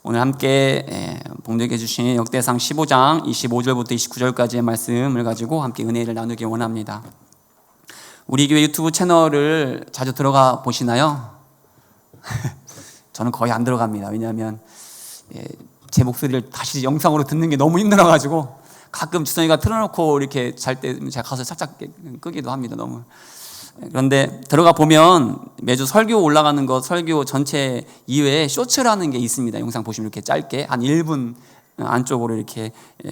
오늘 함께 봉독해 주신 역대상 15장 25절부터 29절까지의 말씀을 가지고 함께 은혜를 나누기 원합니다. 우리 교회 유튜브 채널을 자주 들어가 보시나요? 저는 거의 안 들어갑니다. 왜냐하면 제 목소리를 다시 영상으로 듣는 게 너무 힘들어가지고 가끔 주선이가 틀어놓고 이렇게 잘 때 제가 가서 살짝 끄기도 합니다. 너무. 그런데 들어가 보면 매주 설교 올라가는 것, 설교 전체 이외에 쇼츠라는 게 있습니다. 영상 보시면 이렇게 짧게 한 1분 안쪽으로 이렇게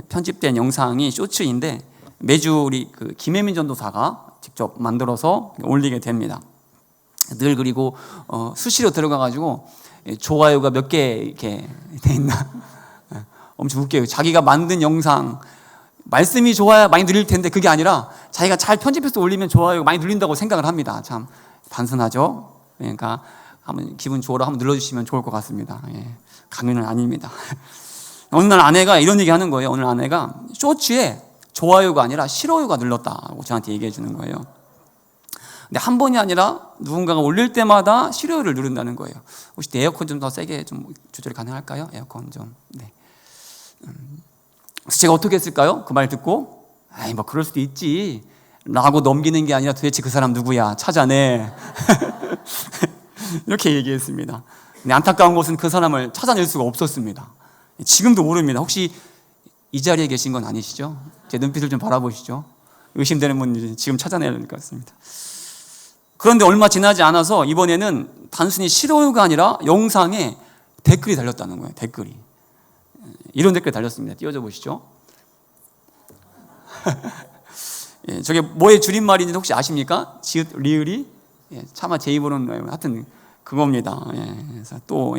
편집된 영상이 쇼츠인데 매주 우리 김혜민 전도사가 직접 만들어서 올리게 됩니다. 늘 그리고 수시로 들어가가지고 좋아요가 몇 개 이렇게 돼 있나 엄청 웃겨요. 자기가 만든 영상 말씀이 좋아야 많이 눌릴 텐데 그게 아니라 자기가 잘 편집해서 올리면 좋아요가 많이 눌린다고 생각을 합니다. 참 단순하죠. 그러니까 한번 기분 좋으라 한번 눌러주시면 좋을 것 같습니다. 강요는 아닙니다. 어느 날 아내가 이런 얘기 하는 거예요. 오늘 아내가 쇼츠에 좋아요가 아니라 싫어요가 눌렀다고 저한테 얘기해 주는 거예요. 근데 한 번이 아니라 누군가가 올릴 때마다 싫어요를 누른다는 거예요. 혹시 에어컨 좀 더 세게 좀 조절이 가능할까요? 에어컨 좀. 네. 그래서 제가 어떻게 했을까요? 그 말 듣고 아이 뭐 그럴 수도 있지 라고 넘기는 게 아니라 도대체 그 사람 누구야 찾아내 이렇게 얘기했습니다. 근데 안타까운 것은 그 사람을 찾아낼 수가 없었습니다. 지금도 모릅니다. 혹시 이 자리에 계신 건 아니시죠? 제 눈빛을 좀 바라보시죠. 의심되는 분 지금 찾아내야 될 것 같습니다. 그런데 얼마 지나지 않아서 이번에는 단순히 싫어요가 아니라 영상에 댓글이 달렸다는 거예요. 댓글이. 이런 댓글 달렸습니다. 띄워줘 보시죠. 저게 뭐의 줄임말인지 혹시 아십니까? 지읒 리을이? 차마 제 입으로는 하여튼 그겁니다. 그래서 또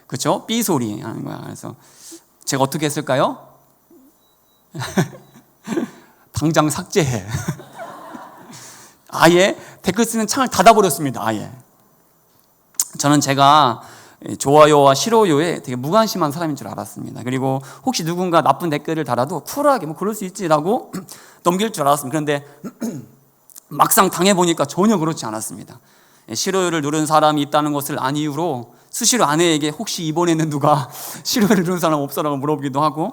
그렇죠? 삐 소리 하는 거야. 그래서 제가 어떻게 했을까요? 당장 삭제해. 아예 댓글 쓰는 창을 닫아버렸습니다. 아예. 저는 제가 좋아요와 싫어요에 되게 무관심한 사람인 줄 알았습니다. 그리고 혹시 누군가 나쁜 댓글을 달아도 쿨하게 뭐 그럴 수 있지라고 넘길 줄 알았습니다. 그런데 막상 당해보니까 전혀 그렇지 않았습니다. 싫어요를 누른 사람이 있다는 것을 안 이유로 수시로 아내에게 혹시 이번에는 누가 싫어요를 누른 사람 없어라고 물어보기도 하고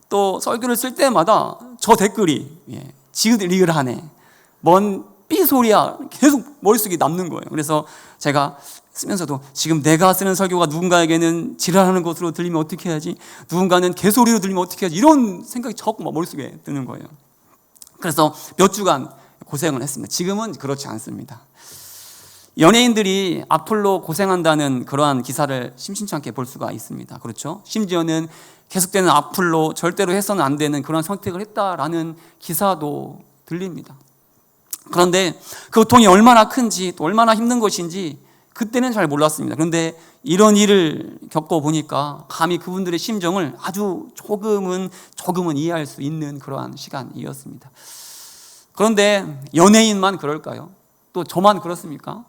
또 설교를 쓸 때마다 저 댓글이 지읒 리을하네 뭔 삐소리야 계속 머릿속에 남는 거예요. 그래서 제가 쓰면서도 지금 내가 쓰는 설교가 누군가에게는 지랄하는 것으로 들리면 어떻게 해야지, 누군가는 개소리로 들리면 어떻게 해야지, 이런 생각이 자꾸 머릿속에 드는 거예요. 그래서 몇 주간 고생을 했습니다. 지금은 그렇지 않습니다. 연예인들이 악플로 고생한다는 그러한 기사를 심심치 않게 볼 수가 있습니다. 그렇죠? 심지어는 계속되는 악플로 절대로 해서는 안 되는 그런 선택을 했다라는 기사도 들립니다. 그런데 그 고통이 얼마나 큰지 또 얼마나 힘든 것인지 그때는 잘 몰랐습니다. 그런데 이런 일을 겪어보니까 감히 그분들의 심정을 아주 조금은 이해할 수 있는 그러한 시간이었습니다. 그런데 연예인만 그럴까요? 또 저만 그렇습니까?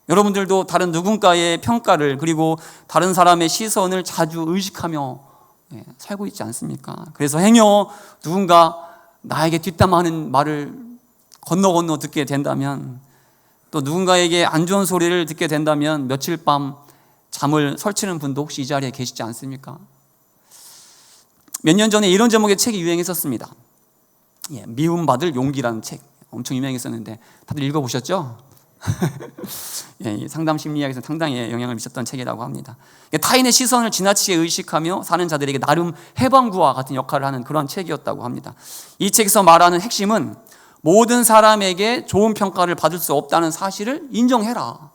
여러분들도 다른 누군가의 평가를 그리고 다른 사람의 시선을 자주 의식하며 살고 있지 않습니까? 그래서 행여 누군가 나에게 뒷담화하는 말을 건너 듣게 된다면 또 누군가에게 안 좋은 소리를 듣게 된다면 며칠 밤 잠을 설치는 분도 혹시 이 자리에 계시지 않습니까? 몇 년 전에 이런 제목의 책이 유행했었습니다. 미움받을 용기라는 책 엄청 유명했었는데 다들 읽어보셨죠? 상담 심리학에서 상당히 영향을 미쳤던 책이라고 합니다. 타인의 시선을 지나치게 의식하며 사는 자들에게 나름 해방구와 같은 역할을 하는 그런 책이었다고 합니다. 이 책에서 말하는 핵심은 모든 사람에게 좋은 평가를 받을 수 없다는 사실을 인정해라.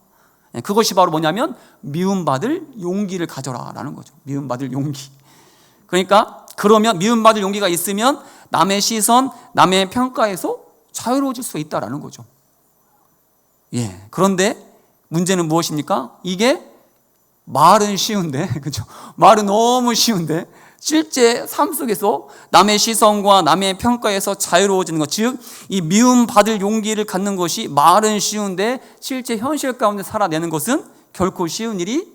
그것이 바로 뭐냐면 미움받을 용기를 가져라 라는 거죠. 미움받을 용기. 그러니까 그러면 미움받을 용기가 있으면 남의 시선, 남의 평가에서 자유로워질 수 있다라는 거죠. 그런데 문제는 무엇입니까? 이게 말은 쉬운데, 그렇죠? 말은 너무 쉬운데 실제 삶 속에서 남의 시선과 남의 평가에서 자유로워지는 것, 즉 이 미움받을 용기를 갖는 것이 말은 쉬운데 실제 현실 가운데 살아내는 것은 결코 쉬운 일이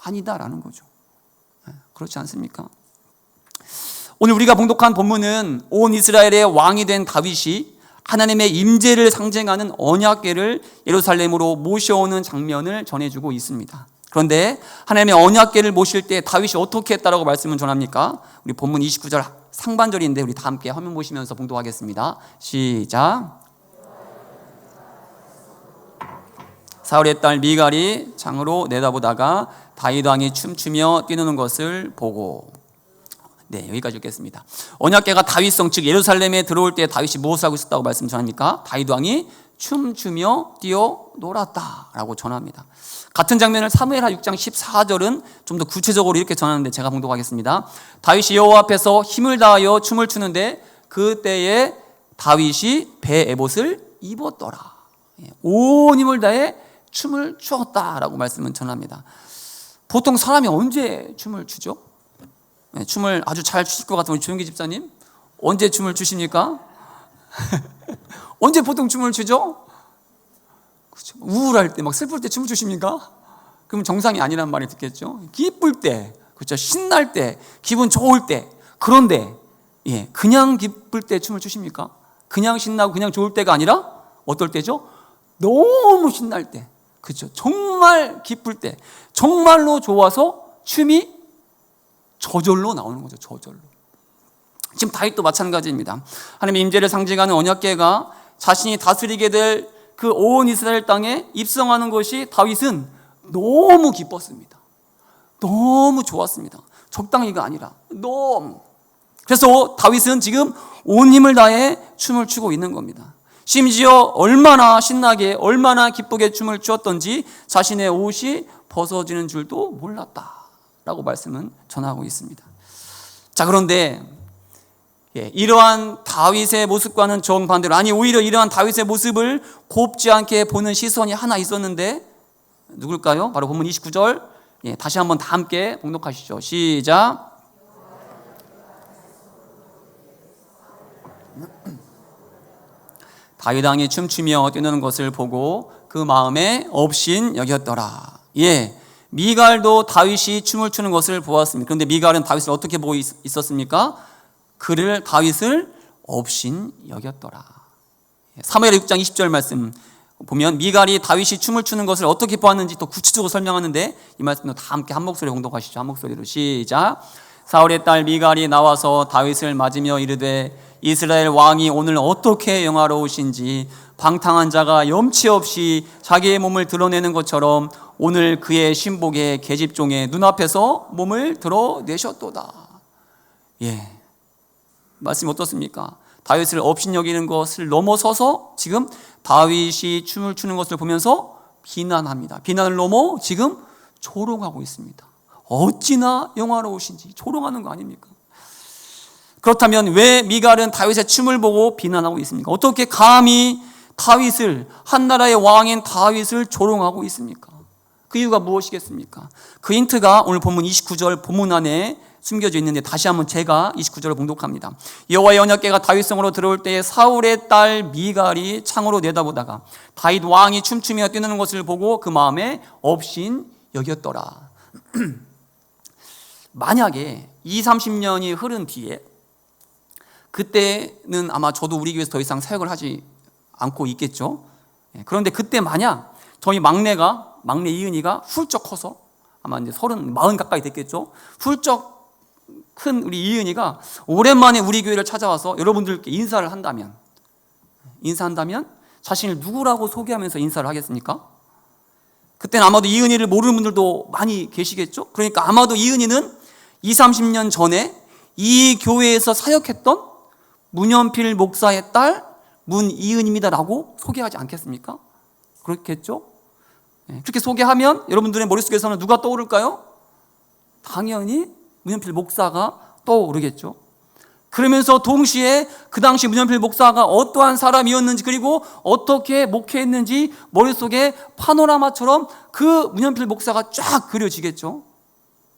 아니다라는 거죠. 그렇지 않습니까? 오늘 우리가 봉독한 본문은 온 이스라엘의 왕이 된 다윗이 하나님의 임재를 상징하는 언약궤를 예루살렘으로 모셔오는 장면을 전해주고 있습니다. 그런데 하나님의 언약궤를 모실 때 다윗이 어떻게 했다라고 말씀을 전합니까? 우리 본문 29절 상반절인데 우리 다 함께 화면 보시면서 봉독하겠습니다. 시작. 사울의 딸 미갈이 창으로 내다보다가 다윗 왕이 춤추며 뛰노는 것을 보고. 네, 여기까지 읽겠습니다. 언약궤가 다윗성 즉 예루살렘에 들어올 때 다윗이 무엇을 하고 있었다고 말씀 전합니까? 다윗 왕이 춤추며 뛰어 놀았다라고 전합니다. 같은 장면을 사무엘하 6장 14절은 좀 더 구체적으로 이렇게 전하는데 제가 봉독하겠습니다. 다윗이 여호와 앞에서 힘을 다하여 춤을 추는데 그때에 다윗이 배 에봇을 입었더라. 온 힘을 다해 춤을 추었다라고 말씀은 전합니다. 보통 사람이 언제 춤을 추죠? 춤을 아주 잘 추실 것 같은 우리 조영기 집사님, 언제 춤을 추십니까? 언제 보통 춤을 추죠? 그렇죠. 우울할 때, 막 슬플 때 춤을 추십니까? 그럼 정상이 아니란 말이 듣겠죠. 기쁠 때, 그렇죠. 신날 때, 기분 좋을 때. 그런데 그냥 기쁠 때 춤을 추십니까? 그냥 신나고 그냥 좋을 때가 아니라 어떨 때죠? 너무 신날 때, 그렇죠. 정말 기쁠 때, 정말로 좋아서 춤이 저절로 나오는 거죠. 저절로. 지금 다윗도 마찬가지입니다. 하나님의 임재를 상징하는 언약궤가 자신이 다스리게 될 그 온 이스라엘 땅에 입성하는 것이 다윗은 너무 기뻤습니다. 너무 좋았습니다. 적당히가 아니라 너무. 그래서 다윗은 지금 온 힘을 다해 춤을 추고 있는 겁니다. 심지어 얼마나 신나게 얼마나 기쁘게 춤을 추었던지 자신의 옷이 벗어지는 줄도 몰랐다라고 말씀은 전하고 있습니다. 자, 그런데 이러한 다윗의 모습과는 정반대로, 아니 오히려 이러한 다윗의 모습을 곱지 않게 보는 시선이 하나 있었는데 누굴까요? 바로 본문 29절 다시 한번 다 함께 봉독하시죠. 시작. 다윗 왕이 춤추며 뛰는 것을 보고 그 마음에 업신 여겼더라. 미갈도 다윗이 춤을 추는 것을 보았습니다. 그런데 미갈은 다윗을 어떻게 보고 있었습니까? 그를 다윗을 업신 여겼더라. 사무엘 6장 20절 말씀 보면 미갈이 다윗이 춤을 추는 것을 어떻게 보았는지 더 구체적으로 설명하는데 이 말씀도 다 함께 한 목소리로 공독하시죠. 한 목소리로 시작. 사울의 딸 미갈이 나와서 다윗을 맞으며 이르되 이스라엘 왕이 오늘 어떻게 영화로우신지 방탕한 자가 염치 없이 자기의 몸을 드러내는 것처럼 오늘 그의 신복의 계집종의 눈앞에서 몸을 드러내셨도다. 말씀이 어떻습니까? 다윗을 업신 여기는 것을 넘어서서 지금 다윗이 춤을 추는 것을 보면서 비난합니다. 비난을 넘어 지금 조롱하고 있습니다. 어찌나 영화로우신지 조롱하는 거 아닙니까? 그렇다면 왜 미갈은 다윗의 춤을 보고 비난하고 있습니까? 어떻게 감히 다윗을, 한나라의 왕인 다윗을 조롱하고 있습니까? 그 이유가 무엇이겠습니까? 그 힌트가 오늘 본문 29절 본문 안에 숨겨져 있는데 다시 한번 제가 29절을 봉독합니다. 여호와의 언약궤가 다윗성으로 들어올 때에 사울의 딸 미갈이 창으로 내다보다가 다윗 왕이 춤추며 뛰는 것을 보고 그 마음에 업신 여겼더라. 만약에 20-30년이 흐른 뒤에, 그때는 아마 저도 우리 교회에서 더 이상 사역을 하지 않고 있겠죠. 그런데 그때 만약 저희 막내 이은이가 훌쩍 커서 아마 이제 40 가까이 됐겠죠. 훌쩍 큰 우리 이은이가 오랜만에 우리 교회를 찾아와서 여러분들께 인사한다면 자신을 누구라고 소개하면서 인사를 하겠습니까? 그때는 아마도 이은이를 모르는 분들도 많이 계시겠죠. 그러니까 아마도 이은이는 20-30년 전에 이 교회에서 사역했던 문연필 목사의 딸 문이은입니다라고 소개하지 않겠습니까? 그렇겠죠? 그렇게 소개하면 여러분들의 머릿속에서는 누가 떠오를까요? 당연히 문연필 목사가 떠오르겠죠. 그러면서 동시에 그 당시 문연필 목사가 어떠한 사람이었는지 그리고 어떻게 목회했는지 머릿속에 파노라마처럼 그 문연필 목사가 쫙 그려지겠죠.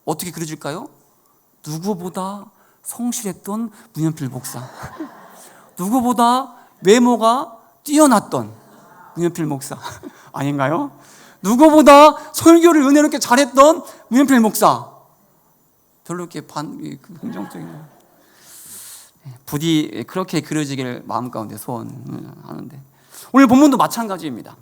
어떻게 그려질까요? 누구보다 성실했던 문연필 목사, 누구보다 외모가 뛰어났던 문연필 목사 아닌가요? 누구보다 설교를 은혜롭게 잘했던 문연필 목사. 별로 이렇게 긍정적인 부디 그렇게 그려지기를 마음 가운데 소원하는데, 오늘 본문도 마찬가지입니다.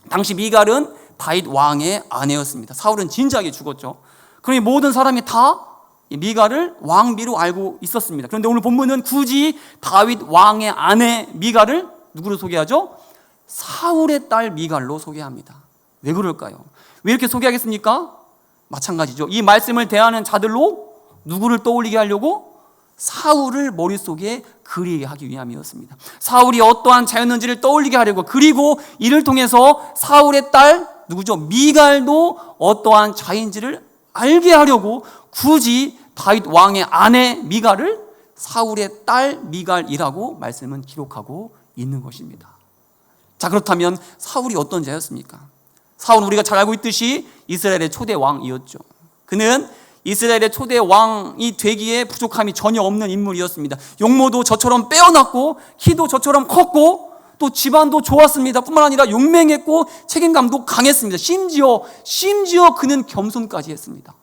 당시 미갈은 다윗 왕의 아내였습니다. 사울은 진작에 죽었죠. 그러니 모든 사람이 다 미갈을 왕비로 알고 있었습니다. 그런데 오늘 본문은 굳이 다윗 왕의 아내 미갈을 누구로 소개하죠? 사울의 딸 미갈로 소개합니다. 왜 그럴까요? 왜 이렇게 소개하겠습니까? 마찬가지죠. 이 말씀을 대하는 자들로 누구를 떠올리게 하려고? 사울을 머릿속에 그리게 하기 위함이었습니다. 사울이 어떠한 자였는지를 떠올리게 하려고, 그리고 이를 통해서 사울의 딸 누구죠? 미갈도 어떠한 자인지를 알게 하려고 굳이 다윗 왕의 아내 미갈을 사울의 딸 미갈이라고 말씀은 기록하고 있는 것입니다. 자, 그렇다면 사울이 어떤 자였습니까? 사울은 우리가 잘 알고 있듯이 이스라엘의 초대 왕이었죠. 그는 이스라엘의 초대 왕이 되기에 부족함이 전혀 없는 인물이었습니다. 용모도 저처럼 빼어났고 키도 저처럼 컸고 또 집안도 좋았습니다. 뿐만 아니라 용맹했고 책임감도 강했습니다. 심지어 그는 겸손까지 했습니다.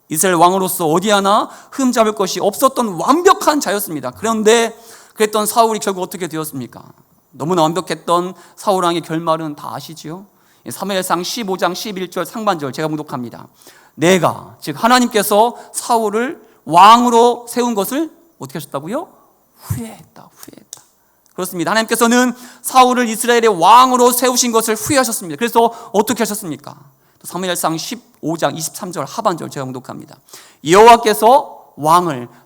이스라엘 왕으로서 어디 하나 흠잡을 것이 없었던 완벽한 자였습니다. 그런데 그랬던 사울이 결국 어떻게 되었습니까? 너무나 완벽했던 사울 왕의 결말은 다 아시지요? 사무엘상 15장 11절 상반절 제가 봉독합니다. 내가, 즉 하나님께서 사울을 왕으로 세운 것을 어떻게 하셨다고요? 후회했다. 그렇습니다. 하나님께서는 사울을 이스라엘의 왕으로 세우신 것을 후회하셨습니다. 그래서 어떻게 하셨습니까? 사무엘상 15장 23절 하반절 제가 봉독합니다. 여호와께서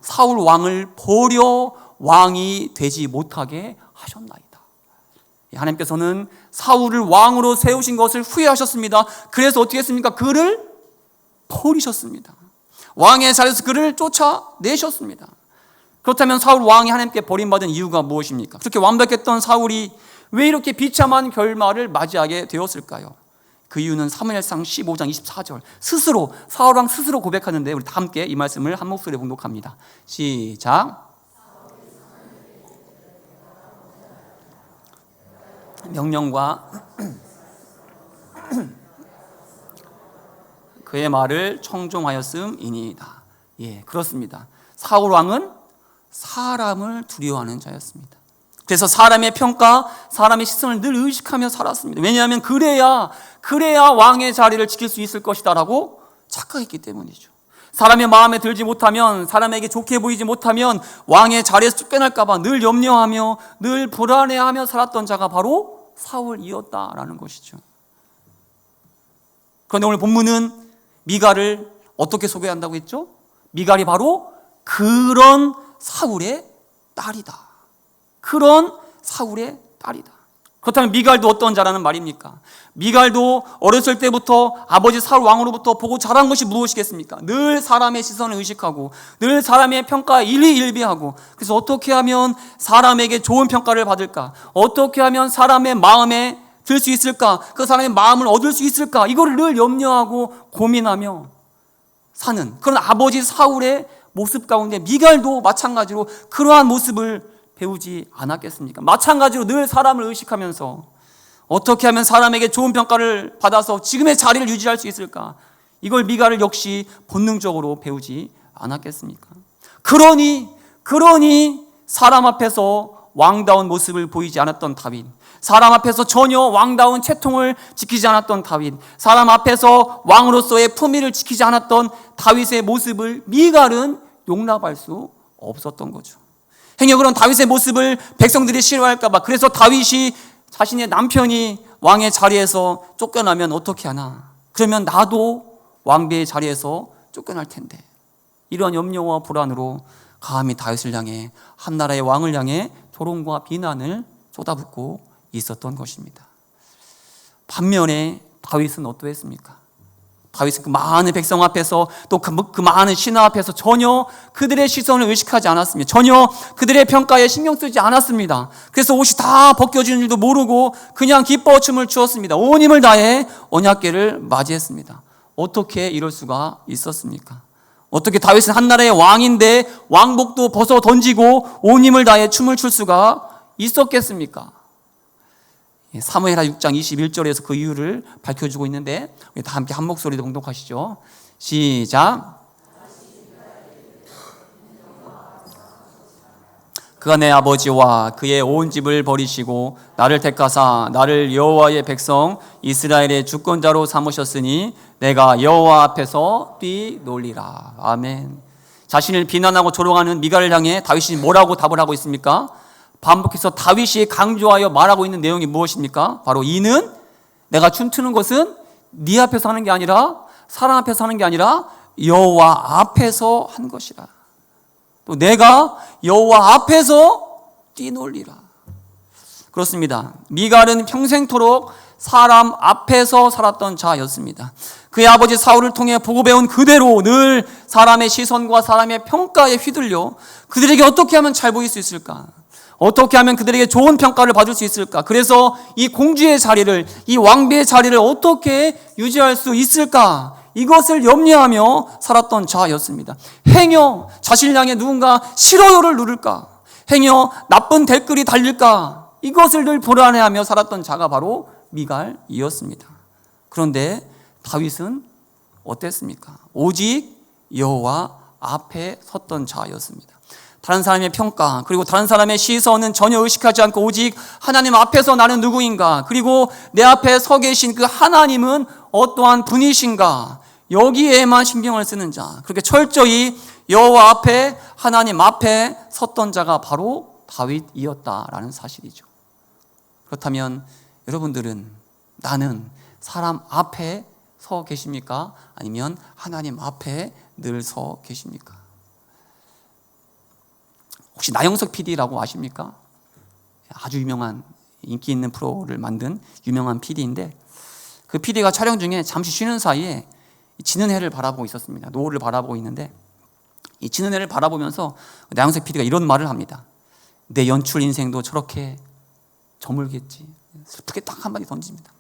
사울 왕을 버려 왕이 되지 못하게 하셨나이다. 하나님께서는 사울을 왕으로 세우신 것을 후회하셨습니다. 그래서 어떻게 했습니까? 그를 버리셨습니다. 왕의 자리에서 그를 쫓아내셨습니다. 그렇다면 사울 왕이 하나님께 버림받은 이유가 무엇입니까? 그렇게 완벽했던 사울이 왜 이렇게 비참한 결말을 맞이하게 되었을까요? 그 이유는 사무엘상 15장 24절 사울 왕 스스로 고백하는데 우리 다 함께 이 말씀을 한 목소리에 봉독합니다. 시작. 명령과 그의 말을 청종하였음이니이다. 그렇습니다. 사울 왕은 사람을 두려워하는 자였습니다. 그래서 사람의 평가, 사람의 시선을 늘 의식하며 살았습니다. 왜냐하면 그래야 왕의 자리를 지킬 수 있을 것이다라고 착각했기 때문이죠. 사람의 마음에 들지 못하면, 사람에게 좋게 보이지 못하면 왕의 자리에서 쫓겨날까 봐 늘 염려하며 늘 불안해하며 살았던 자가 바로 사울이었다라는 것이죠. 그런데 오늘 본문은 미갈을 어떻게 소개한다고 했죠? 미갈이 바로 그런 사울의 딸이다. 그렇다면 미갈도 어떤 자라는 말입니까? 미갈도 어렸을 때부터 아버지 사울 왕으로부터 보고 자란 것이 무엇이겠습니까? 늘 사람의 시선을 의식하고 늘 사람의 평가에 일희일비하고, 그래서 어떻게 하면 사람에게 좋은 평가를 받을까? 어떻게 하면 사람의 마음에 들 수 있을까? 그 사람의 마음을 얻을 수 있을까? 이거를 늘 염려하고 고민하며 사는 그런 아버지 사울의 모습 가운데 미갈도 마찬가지로 그러한 모습을 배우지 않았겠습니까? 마찬가지로 늘 사람을 의식하면서 어떻게 하면 사람에게 좋은 평가를 받아서 지금의 자리를 유지할 수 있을까? 이걸 미갈을 역시 본능적으로 배우지 않았겠습니까? 그러니 사람 앞에서 왕다운 모습을 보이지 않았던 다윗, 사람 앞에서 전혀 왕다운 채통을 지키지 않았던 다윗, 사람 앞에서 왕으로서의 품위를 지키지 않았던 다윗의 모습을 미갈은 용납할 수 없었던 거죠. 행여 그런 다윗의 모습을 백성들이 싫어할까 봐, 그래서 다윗이 자신의 남편이 왕의 자리에서 쫓겨나면 어떻게 하나? 그러면 나도 왕비의 자리에서 쫓겨날 텐데. 이러한 염려와 불안으로 감히 다윗을 향해, 한 나라의 왕을 향해 조롱과 비난을 쏟아붓고 있었던 것입니다. 반면에 다윗은 어떠했습니까? 다윗은 그 많은 백성 앞에서 또 그 많은 신하 앞에서 전혀 그들의 시선을 의식하지 않았습니다. 전혀 그들의 평가에 신경 쓰지 않았습니다. 그래서 옷이 다 벗겨지는 줄도 모르고 그냥 기뻐 춤을 추었습니다. 온 힘을 다해 언약궤를 맞이했습니다. 어떻게 이럴 수가 있었습니까? 어떻게 다윗은 한 나라의 왕인데 왕복도 벗어 던지고 온 힘을 다해 춤을 출 수가 있었겠습니까? 사무엘하 6장 21절에서 그 이유를 밝혀주고 있는데 우리 다 함께 한 목소리로 봉독하시죠. 시작. 그가 내 아버지와 그의 온 집을 버리시고 나를 택하사 나를 여호와의 백성 이스라엘의 주권자로 삼으셨으니 내가 여호와 앞에서 뛰놀리라. 아멘. 자신을 비난하고 조롱하는 미갈을 향해 다윗이 뭐라고 답을 하고 있습니까? 반복해서 다윗이 강조하여 말하고 있는 내용이 무엇입니까? 바로 이는 내가 춤추는 것은 네 앞에서 하는 게 아니라 사람 앞에서 하는 게 아니라 여호와 앞에서 한 것이라. 또 내가 여호와 앞에서 뛰놀리라. 그렇습니다. 미갈은 평생토록 사람 앞에서 살았던 자였습니다. 그의 아버지 사울을 통해 보고 배운 그대로 늘 사람의 시선과 사람의 평가에 휘둘려 그들에게 어떻게 하면 잘 보일 수 있을까? 어떻게 하면 그들에게 좋은 평가를 받을 수 있을까? 그래서 이 공주의 자리를, 이 왕비의 자리를 어떻게 유지할 수 있을까? 이것을 염려하며 살았던 자였습니다. 행여 자신을 향해 누군가 싫어요를 누를까? 행여 나쁜 댓글이 달릴까? 이것을 늘 불안해하며 살았던 자가 바로 미갈이었습니다. 그런데 다윗은 어땠습니까? 오직 여호와 앞에 섰던 자였습니다. 다른 사람의 평가 그리고 다른 사람의 시선은 전혀 의식하지 않고 오직 하나님 앞에서 나는 누구인가, 그리고 내 앞에 서 계신 그 하나님은 어떠한 분이신가, 여기에만 신경을 쓰는 자, 그렇게 철저히 여호와 앞에 하나님 앞에 섰던 자가 바로 다윗이었다라는 사실이죠. 그렇다면 여러분들은, 나는 사람 앞에 서 계십니까? 아니면 하나님 앞에 늘 서 계십니까? 혹시 나영석 PD라고 아십니까? 아주 유명한, 인기 있는 프로를 만든 유명한 PD인데, 그 PD가 촬영 중에 잠시 쉬는 사이에 지는 해를 바라보고 있었습니다. 노을을 바라보고 있는데, 이 지는 해를 바라보면서 나영석 PD가 이런 말을 합니다. 내 연출 인생도 저렇게 저물겠지. 슬프게 딱 한마디 던집니다.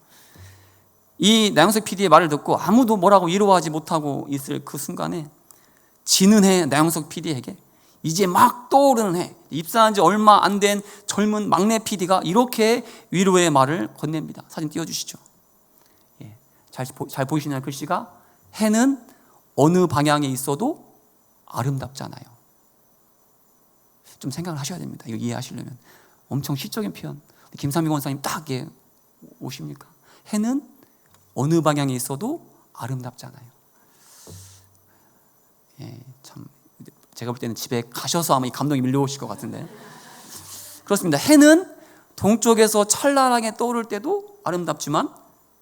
이 나영석 PD의 말을 듣고 아무도 뭐라고 위로하지 못하고 있을 그 순간에 지는 해 나영석 PD에게 이제 막 떠오르는 해, 입사한 지 얼마 안 된 젊은 막내 PD가 이렇게 위로의 말을 건넵니다. 사진 띄워주시죠. 예, 잘 보이시나요? 글씨가 해는 어느 방향에 있어도 아름답잖아요. 좀 생각을 하셔야 됩니다. 이거 이해하시려면. 엄청 시적인 표현. 김삼희 권사님 딱 오십니까? 해는 어느 방향에 있어도 아름답잖아요. 예, 참 제가 볼 때는 집에 가셔서 아마 이 감동이 밀려오실 것 같은데, 그렇습니다. 해는 동쪽에서 찬란하게 떠오를 때도 아름답지만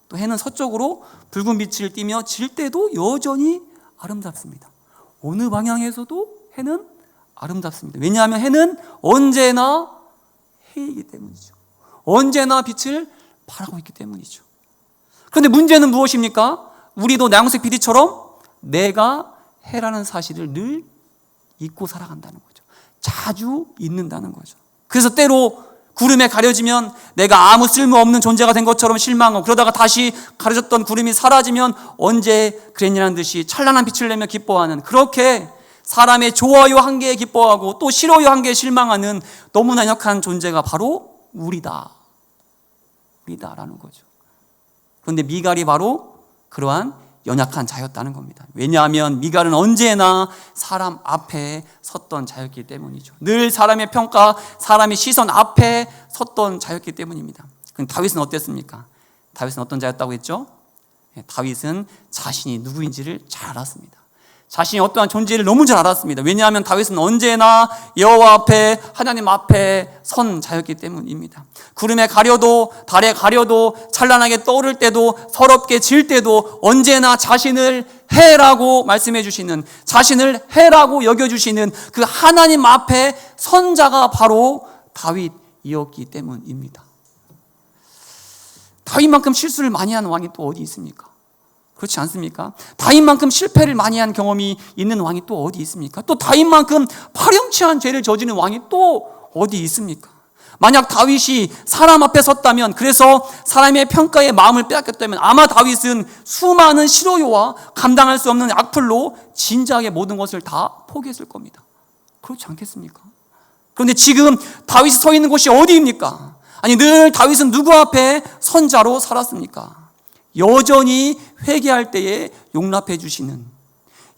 또 해는 서쪽으로 붉은 빛을 띠며 질 때도 여전히 아름답습니다. 어느 방향에서도 해는 아름답습니다. 왜냐하면 해는 언제나 해이기 때문이죠. 언제나 빛을 발하고 있기 때문이죠. 그런데 문제는 무엇입니까? 우리도 나영석 PD처럼 내가 해라는 사실을 늘 잊고 살아간다는 거죠. 자주 잊는다는 거죠. 그래서 때로 구름에 가려지면 내가 아무 쓸모없는 존재가 된 것처럼 실망하고, 그러다가 다시 가려졌던 구름이 사라지면 언제 그랬냐는 듯이 찬란한 빛을 내며 기뻐하는, 그렇게 사람의 좋아요 한 개에 기뻐하고 또 싫어요 한 개에 실망하는 너무나 연약한 존재가 바로 우리다라는 거죠. 그런데 미갈이 바로 그러한 연약한 자였다는 겁니다. 왜냐하면 미갈은 언제나 사람 앞에 섰던 자였기 때문이죠. 늘 사람의 평가, 사람의 시선 앞에 섰던 자였기 때문입니다. 그럼 다윗은 어땠습니까? 다윗은 어떤 자였다고 했죠? 다윗은 자신이 누구인지를 잘 알았습니다. 자신이 어떠한 존재를 너무 잘 알았습니다. 왜냐하면 다윗은 언제나 여호와 앞에, 하나님 앞에 선 자였기 때문입니다. 구름에 가려도 달에 가려도 찬란하게 떠오를 때도 서럽게 질 때도 언제나 자신을 해라고 말씀해 주시는, 자신을 해라고 여겨주시는 그 하나님 앞에 선 자가 바로 다윗이었기 때문입니다. 다윗만큼 실수를 많이 한 왕이 또 어디 있습니까? 그렇지 않습니까? 다윗만큼 실패를 많이 한 경험이 있는 왕이 또 어디 있습니까? 또 다윗만큼 파렴치한 죄를 저지른 왕이 또 어디 있습니까? 만약 다윗이 사람 앞에 섰다면, 그래서 사람의 평가에 마음을 빼앗겼다면 아마 다윗은 수많은 실효와 감당할 수 없는 악플로 진작에 모든 것을 다 포기했을 겁니다. 그렇지 않겠습니까? 그런데 지금 다윗이 서 있는 곳이 어디입니까? 아니, 늘 다윗은 누구 앞에 선자로 살았습니까? 여전히 회개할 때에 용납해 주시는,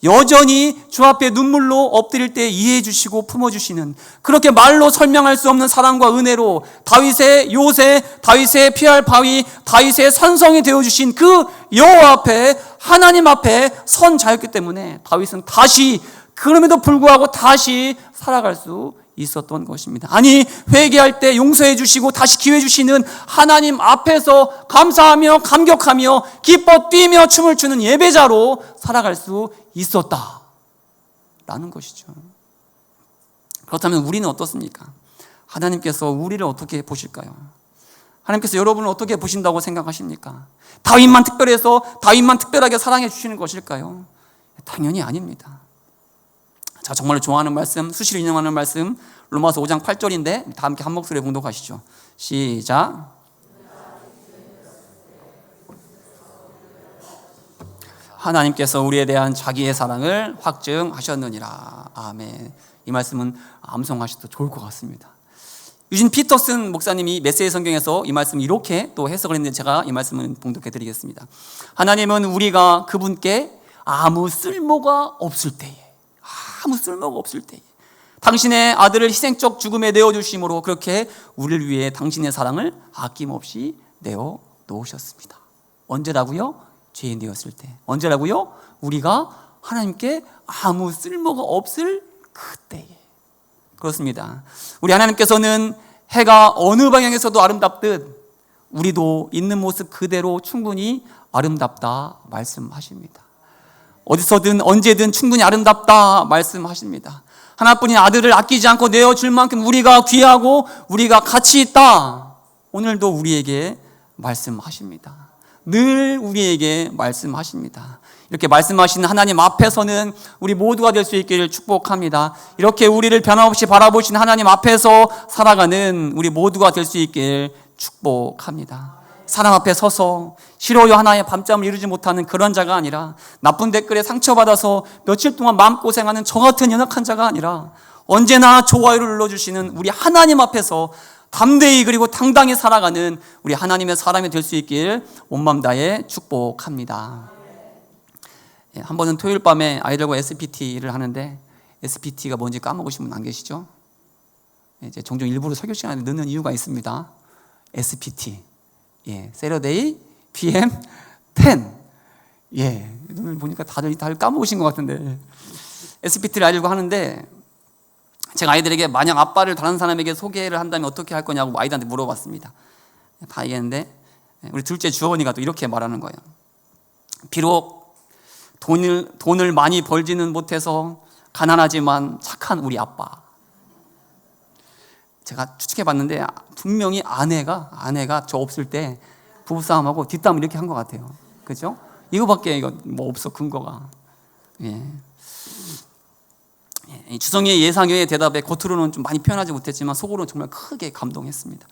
여전히 주 앞에 눈물로 엎드릴 때 이해해 주시고 품어주시는, 그렇게 말로 설명할 수 없는 사랑과 은혜로 다윗의 요새, 다윗의 피할 바위, 다윗의 산성이 되어주신 그 여호와 앞에, 하나님 앞에 선 자였기 때문에 다윗은 다시, 그럼에도 불구하고 다시 살아갈 수 있었던 것입니다. 아니, 회개할 때 용서해 주시고 다시 기회 주시는 하나님 앞에서 감사하며 감격하며 기뻐 뛰며 춤을 추는 예배자로 살아갈 수 있었다라는 것이죠. 그렇다면 우리는 어떻습니까? 하나님께서 우리를 어떻게 보실까요? 하나님께서 여러분을 어떻게 보신다고 생각하십니까? 다윗만 특별해서 다윗만 특별하게 사랑해 주시는 것일까요? 당연히 아닙니다. 자, 정말로 좋아하는 말씀, 수시로 인용하는 말씀, 로마서 5장 8절인데 다 함께 한 목소리에 봉독하시죠. 시작. 하나님께서 우리에 대한 자기의 사랑을 확증하셨느니라. 아멘. 이 말씀은 암송하셔도 좋을 것 같습니다. 유진 피터슨 목사님이 메시지 성경에서 이 말씀을 이렇게 또 해석을 했는데 제가 이 말씀을 봉독해 드리겠습니다. 하나님은 우리가 그분께 아무 쓸모가 없을 때에, 당신의 아들을 희생적 죽음에 내어주심으로 그렇게 우리를 위해 당신의 사랑을 아낌없이 내어 놓으셨습니다. 언제라고요? 죄인 되었을 때. 언제라고요? 우리가 하나님께 아무 쓸모가 없을 그때에. 그렇습니다. 우리 하나님께서는 해가 어느 방향에서도 아름답듯 우리도 있는 모습 그대로 충분히 아름답다 말씀하십니다. 어디서든 언제든 충분히 아름답다 말씀하십니다. 하나뿐인 아들을 아끼지 않고 내어줄 만큼 우리가 귀하고 우리가 가치 있다. 오늘도 우리에게 말씀하십니다. 늘 우리에게 말씀하십니다. 이렇게 말씀하시는 하나님 앞에서는 우리 모두가 될 수 있기를 축복합니다. 이렇게 우리를 변함없이 바라보시는 하나님 앞에서 살아가는 우리 모두가 될 수 있기를 축복합니다. 사람 앞에 서서 싫어요 하나의 밤잠을 이루지 못하는 그런 자가 아니라, 나쁜 댓글에 상처받아서 며칠 동안 마음고생하는 저 같은 연약한 자가 아니라, 언제나 좋아요를 눌러주시는 우리 하나님 앞에서 담대히 그리고 당당히 살아가는 우리 하나님의 사람이 될 수 있길 온마음 다해 축복합니다. 한 번은 토요일 밤에 아이들과 SPT를 하는데, SPT가 뭔지 까먹으신 분 안 계시죠? 이제 종종 일부러 설교 시간에 넣는 이유가 있습니다. SPT, Saturday PM 10. 오늘 보니까 다들 까먹으신 것 같은데, SPT를 아이들과 하는데, 제가 아이들에게 만약 아빠를 다른 사람에게 소개를 한다면 어떻게 할 거냐고 아이들한테 물어봤습니다. 다 얘기했는데, 우리 둘째 주원이가 또 이렇게 말하는 거예요. 비록 돈을 많이 벌지는 못해서 가난하지만 착한 우리 아빠. 제가 추측해봤는데 분명히 아내가 저 없을 때 부부싸움하고 뒷담을 이렇게 한 것 같아요. 그죠? 이거밖에 뭐 없어, 근거가. 주성이의 예상의 대답에 겉으로는 좀 많이 표현하지 못했지만 속으로는 정말 크게 감동했습니다.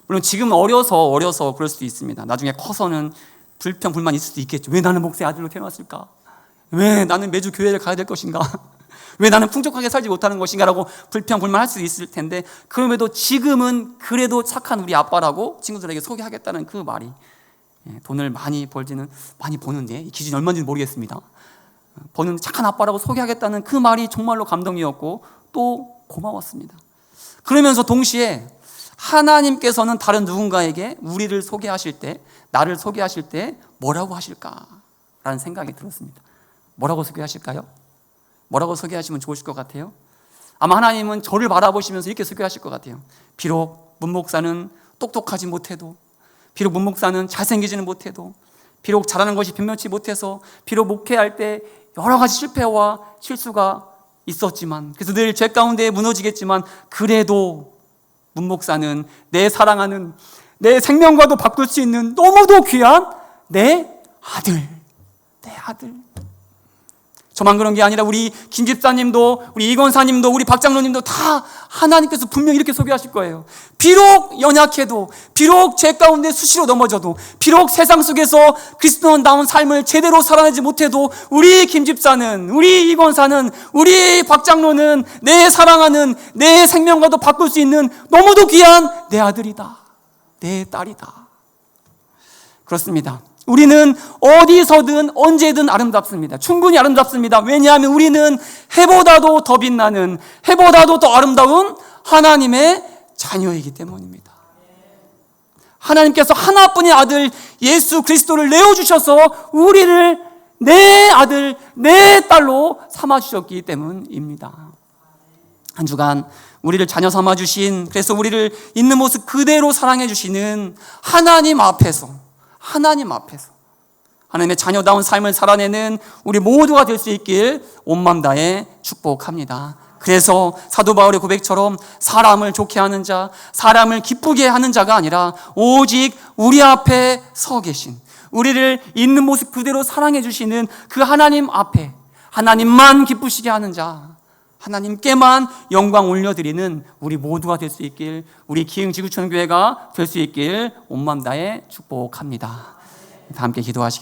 물론 지금 어려서 그럴 수도 있습니다. 나중에 커서는 불평, 불만 있을 수도 있겠죠. 왜 나는 목사의 아들로 태어났을까? 왜 나는 매주 교회를 가야 될 것인가? 왜 나는 풍족하게 살지 못하는 것인가? 라고 불평, 불만할 수도 있을 텐데, 그럼에도 지금은 그래도 착한 우리 아빠라고 친구들에게 소개하겠다는 그 말이, 돈을 많이 버는데 이 기준이 얼마인지 모르겠습니다. 버는 착한 아빠라고 소개하겠다는 그 말이 정말로 감동이었고 또 고마웠습니다. 그러면서 동시에 하나님께서는 다른 누군가에게 우리를 소개하실 때, 나를 소개하실 때 뭐라고 하실까라는 생각이 들었습니다. 뭐라고 소개하실까요? 뭐라고 소개하시면 좋으실 것 같아요? 아마 하나님은 저를 바라보시면서 이렇게 소개하실 것 같아요. 비록 문 목사는 똑똑하지 못해도, 비록 문 목사는 잘생기지는 못해도, 비록 잘하는 것이 변변치 못해서, 비록 목회할 때 여러 가지 실패와 실수가 있었지만, 그래서 늘 죄 가운데 무너지겠지만, 그래도 문 목사는 내 사랑하는, 내 생명과도 바꿀 수 있는 너무도 귀한 내 아들. 저만 그런 게 아니라 우리 김 집사님도, 우리 이건사님도, 우리 박 장로님도 다 하나님께서 분명히 이렇게 소개하실 거예요. 비록 연약해도, 비록 죄 가운데 수시로 넘어져도, 비록 세상 속에서 그리스도인다운 삶을 제대로 살아내지 못해도, 우리 김 집사는, 우리 이건사는, 우리 박 장로는 내 사랑하는, 내 생명과도 바꿀 수 있는 너무도 귀한 내 아들이다, 내 딸이다. 그렇습니다. 우리는 어디서든 언제든 아름답습니다. 충분히 아름답습니다. 왜냐하면 우리는 해보다도 더 빛나는, 해보다도 더 아름다운 하나님의 자녀이기 때문입니다. 하나님께서 하나뿐인 아들 예수 그리스도를 내어주셔서 우리를 내 아들, 내 딸로 삼아주셨기 때문입니다. 한 주간 우리를 자녀 삼아주신, 그래서 우리를 있는 모습 그대로 사랑해주시는 하나님 앞에서 하나님의 자녀다운 삶을 살아내는 우리 모두가 될 수 있길 온 마음 다해 축복합니다. 그래서 사도 바울의 고백처럼 사람을 좋게 하는 자, 사람을 기쁘게 하는 자가 아니라 오직 우리 앞에 서 계신, 우리를 있는 모습 그대로 사랑해 주시는 그 하나님 앞에 하나님만 기쁘시게 하는 자, 하나님께만 영광 올려드리는 우리 모두가 될 수 있길, 우리 기흥지구촌교회가 될 수 있길 온 마음 다해 축복합니다. 다 함께 기도하시겠습니다.